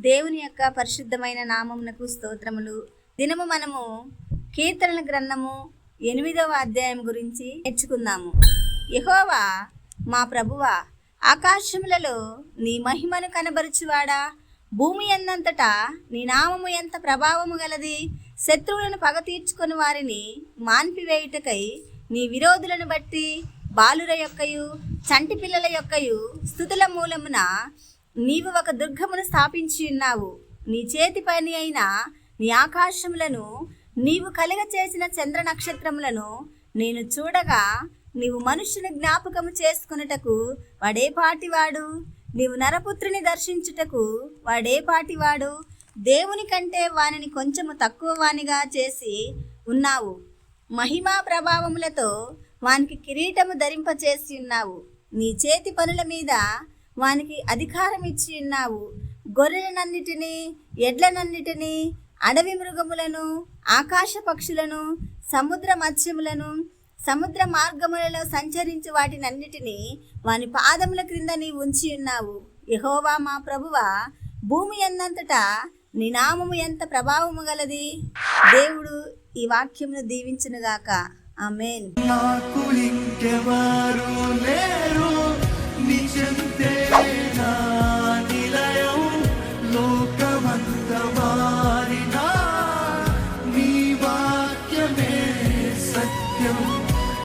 దేవుని యొక్క పరిశుద్ధమైన నామమునకు స్తోత్రములు. దినము మనము కీర్తనల గ్రంథము 8వ అధ్యాయం గురించి నేర్చుకుందాము. యెహోవా మా ప్రభువా, ఆకాశములలో నీ మహిమను కనబరుచువాడా, భూమి ఎందంతటా నీ నామము ఎంత ప్రభావము గలది. శత్రువులను పగ తీర్చుకొని వారిని మాన్పివేయుటకై నీ విరోధులను బట్టి బాలుర యొక్కయు చంటి పిల్లల యొక్కయు స్తుతుల మూలమున నీవు ఒక దుర్గమును స్థాపించి ఉన్నావు. నీ చేతి పని అయిన నీ ఆకాశములను నీవు కలుగ చేసిన చంద్ర నక్షత్రములను నేను చూడగా, నీవు మనుష్యుని జ్ఞాపకము చేసుకున్నటకు వాడే పాటివాడు, నీవు నరపుత్రుని దర్శించుటకు వాడే పాటివాడు. దేవుని కంటే వానిని కొంచెము తక్కువ వానిగా చేసి ఉన్నావు. మహిమా ప్రభావములతో వానికి కిరీటము ధరింపచేసి ఉన్నావు. నీ చేతి పనుల మీద వానికి అధికారం ఇచ్చి ఉన్నావు. గొర్రెలనన్నిటినీ, ఎడ్లనన్నిటినీ, అడవి మృగములను, ఆకాశ పక్షులను, సముద్ర మత్స్యములను, సముద్ర మార్గములలో సంచరించు వాటినన్నిటినీ వాని పాదముల క్రింద నీ ఉంచి ఉన్నావు. యెహోవా మా ప్రభువా, భూమి ఎందంతటా నీ నామము ఎంత ప్రభావము గలది. దేవుడు ఈ వాక్యమును దీవించునుగాక. ఆమేన్. నాకు ఇంకెవరు లేరు, నీ చెంతే